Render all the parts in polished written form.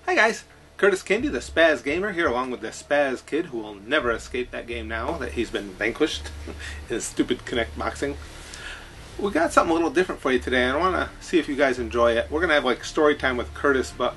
Hi guys, Curtis Candy, the Spaz Gamer, here along with the Spaz Kid, who will never escape that game now that he's been vanquished in his stupid Connect boxing. We got something a little different for you today, and I want to see if you guys enjoy it. We're going to have like story time with Curtis, but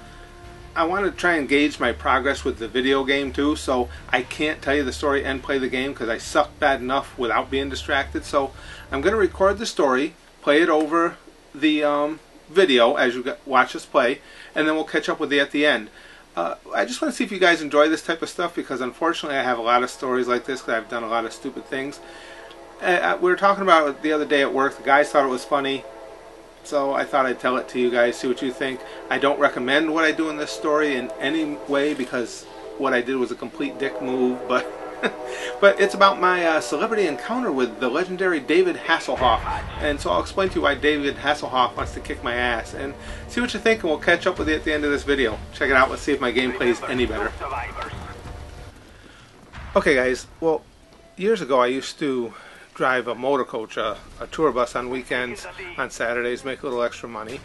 I want to try and gauge my progress with the video game too, so I can't tell you the story and play the game because I suck bad enough without being distracted. So I'm going to record the story, play it over the video as you watch us play, and then we'll catch up with you at the end. I just want to see if you guys enjoy this type of stuff, because unfortunately I have a lot of stories like this because I've done a lot of stupid things. We were talking about it the other day at work. The guys thought it was funny, so I thought I'd tell it to you guys, see what you think. I don't recommend what I do in this story in any way, because what I did was a complete dick move, but but it's about my celebrity encounter with the legendary David Hasselhoff. And so I'll explain to you why David Hasselhoff wants to kick my ass, and see what you think, and we'll catch up with you at the end of this video. Check it out, let's see if my gameplay is any better. Okay guys, well, years ago I used to drive a motor coach, a tour bus on weekends, on Saturdays, make a little extra money.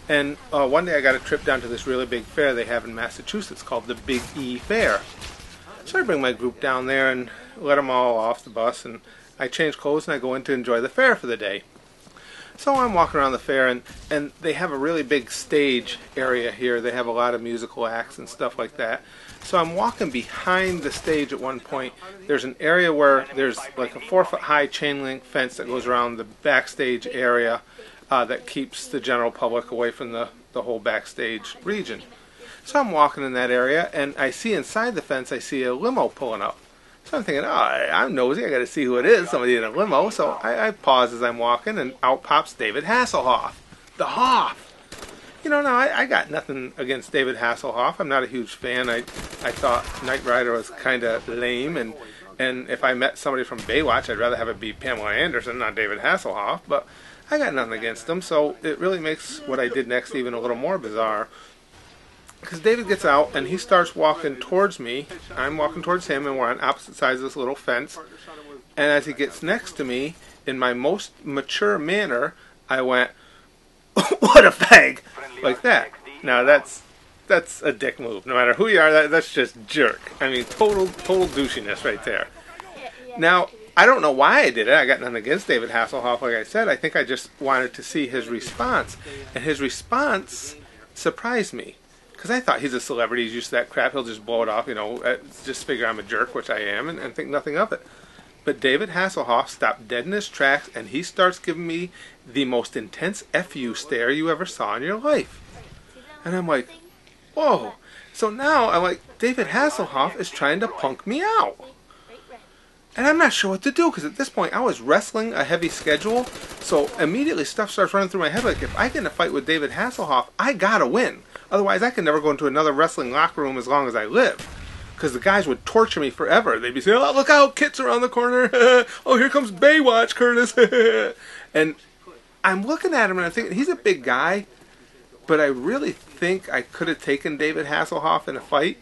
And one day I got a trip down to this really big fair they have in Massachusetts called the Big E Fair. So I bring my group down there and let them all off the bus, and I change clothes and I go in to enjoy the fair for the day. So I'm walking around the fair, and they have a really big stage area here. They have a lot of musical acts and stuff like that. So I'm walking behind the stage at one point. There's an area where there's like a 4-foot high chain link fence that goes around the backstage area that keeps the general public away from the whole backstage region. So I'm walking in that area, and I see inside the fence, I see a limo pulling up. So I'm thinking, oh, I'm nosy, I got to see who it is, somebody in a limo. So I pause as I'm walking, and out pops David Hasselhoff, the Hoff. You know, now I got nothing against David Hasselhoff. I'm not a huge fan. I thought Knight Rider was kind of lame, and if I met somebody from Baywatch, I'd rather have it be Pamela Anderson, not David Hasselhoff. But I got nothing against him, so it really makes what I did next even a little more bizarre. Because David gets out and he starts walking towards me. I'm walking towards him, and we're on opposite sides of this little fence. And as he gets next to me, in my most mature manner, I went, "What a fag!" like that. Now that's a dick move. No matter who you are, that's just jerk. I mean, total douchiness right there. Now, I don't know why I did it. I got nothing against David Hasselhoff, like I said. I think I just wanted to see his response. And his response surprised me. Because I thought he's a celebrity, he's used to that crap, he'll just blow it off, you know, just figure I'm a jerk, which I am, and think nothing of it. But David Hasselhoff stopped dead in his tracks, and he starts giving me the most intense F-you stare you ever saw in your life. And I'm like, whoa. So now I'm like, David Hasselhoff is trying to punk me out. And I'm not sure what to do, because at this point I was wrestling a heavy schedule, so immediately stuff starts running through my head like, if I get in a fight with David Hasselhoff, I gotta win. Otherwise I can never go into another wrestling locker room as long as I live. Because the guys would torture me forever. They'd be saying, oh, look out, Kit's around the corner. Oh, here comes Baywatch, Curtis. And I'm looking at him and I'm thinking, he's a big guy, but I really think I could have taken David Hasselhoff in a fight.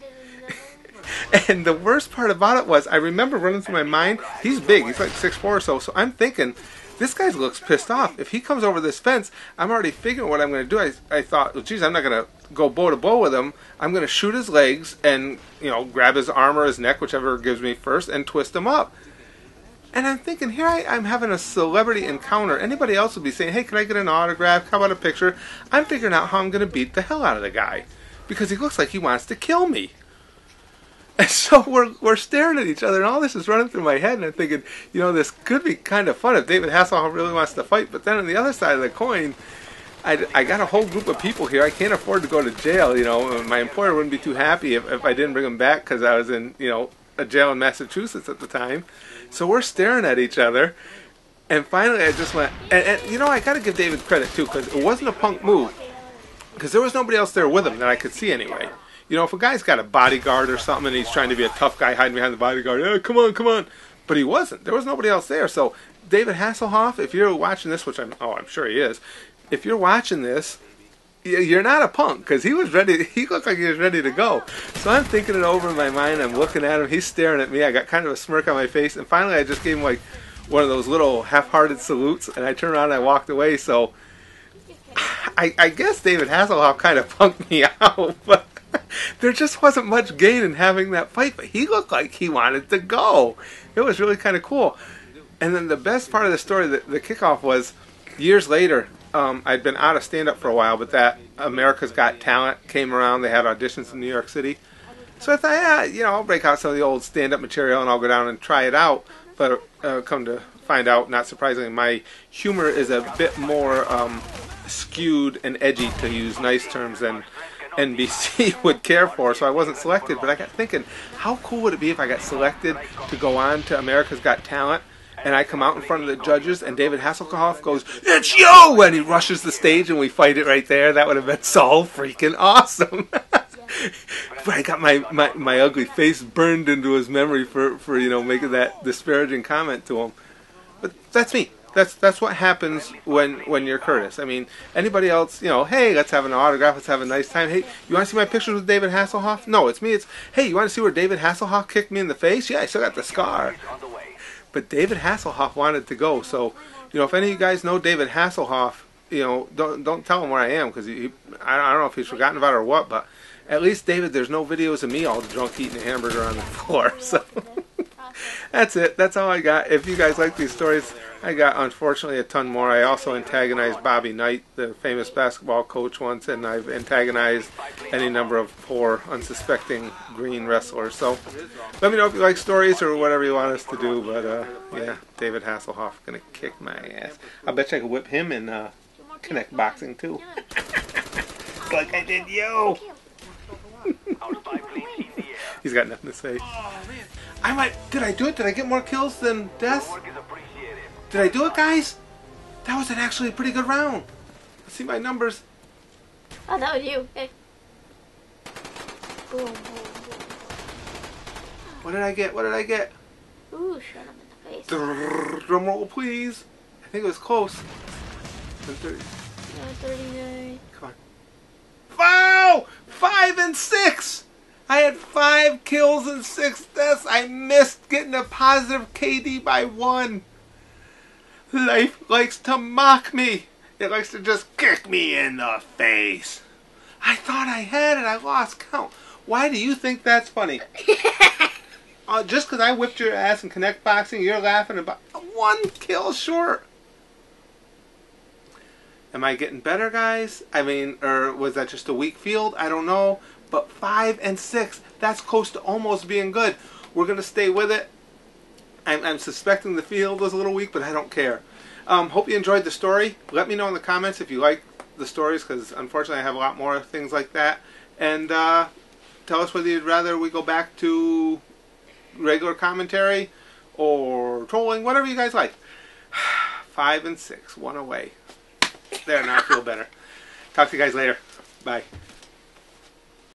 And the worst part about it was, I remember running through my mind, he's big, he's like 6'4" or so I'm thinking, this guy looks pissed off. If he comes over this fence, I'm already figuring what I'm going to do. I thought, well, geez, I'm not going to go bow to bow with him. I'm going to shoot his legs and, you know, grab his arm or his neck, whichever gives me first, and twist him up. And I'm thinking, here I'm having a celebrity encounter. Anybody else would be saying, hey, can I get an autograph? How about a picture? I'm figuring out how I'm going to beat the hell out of the guy, because he looks like he wants to kill me. And so we're staring at each other, and all this is running through my head, and I'm thinking, you know, this could be kind of fun if David Hasselhoff really wants to fight. But then on the other side of the coin, I got a whole group of people here. I can't afford to go to jail, you know. My employer wouldn't be too happy if I didn't bring him back, because I was in, you know, a jail in Massachusetts at the time. So we're staring at each other, and finally I just went, and you know, I got to give David credit too, because it wasn't a punk move, because there was nobody else there with him that I could see anyway. You know, if a guy's got a bodyguard or something and he's trying to be a tough guy hiding behind the bodyguard, oh, come on, come on. But he wasn't. There was nobody else there. So David Hasselhoff, if you're watching this, which I'm sure he is, if you're watching this, you're not a punk, because he was ready. He looked like he was ready to go. So I'm thinking it over in my mind. I'm looking at him. He's staring at me. I got kind of a smirk on my face. And finally I just gave him like one of those little half-hearted salutes, and I turned around and I walked away. So I guess David Hasselhoff kind of punked me out, but There just wasn't much gain in having that fight, but he looked like he wanted to go. It was really kind of cool. And then the best part of the story, the kickoff was years later. I'd been out of stand-up for a while, but that America's Got Talent came around. They had auditions in New York City. So I thought, yeah, you know, I'll break out some of the old stand-up material and I'll go down and try it out. But come to find out, not surprisingly, my humor is a bit more skewed and edgy, to use nice terms, than NBC would care for. So I wasn't selected, but I got thinking, how cool would it be if I got selected to go on to America's Got Talent? And I come out in front of the judges, and David Hasselhoff goes, "It's you!" And he rushes the stage, and we fight it right there. That would have been so freaking awesome. But I got my ugly face burned into his memory for you know, making that disparaging comment to him. But that's me. That's what happens when you're Curtis. I mean, anybody else, you know, hey, let's have an autograph, let's have a nice time. Hey, you want to see my pictures with David Hasselhoff? No, it's me. It's, hey, you want to see where David Hasselhoff kicked me in the face? Yeah, I still got the scar. But David Hasselhoff wanted to go, so, you know, if any of you guys know David Hasselhoff, you know, don't tell him where I am, because I don't know if he's forgotten about it or what, but at least, David, there's no videos of me all drunk eating a hamburger on the floor, so that's it. That's all I got. If you guys like these stories, I got, unfortunately, a ton more. I also antagonized Bobby Knight, the famous basketball coach, once, and I've antagonized any number of poor, unsuspecting green wrestlers. So let me know if you like stories or whatever you want us to do. But, yeah, David Hasselhoff going to kick my ass. I bet you I could whip him in Connect Boxing, too. Like I did you. He's got nothing to say. Did I do it? Did I get more kills than deaths? Did I do it, guys? That was actually a pretty good round. Let's see my numbers. Oh, that was you. Hey. Boom, boom, boom. What did I get? What did I get? Ooh, shot him in the face. Drum roll, please. I think it was close. 39. Come on. Wow! 5 and 6! I had 5 kills and 6 deaths. I missed getting a positive KD by 1. Life likes to mock me. It likes to just kick me in the face. I thought I had it. I lost count. Why do you think that's funny? Just because I whipped your ass in Connect Boxing, you're laughing about 1 kill short. Am I getting better, guys? I mean, or was that just a weak field? I don't know. But 5 and 6, that's close to almost being good. We're going to stay with it. I'm suspecting the field was a little weak, but I don't care. Hope you enjoyed the story. Let me know in the comments if you like the stories, because unfortunately I have a lot more things like that. And tell us whether you'd rather we go back to regular commentary or trolling, whatever you guys like. 5 and 6, 1 away. There, now I feel better. Talk to you guys later. Bye.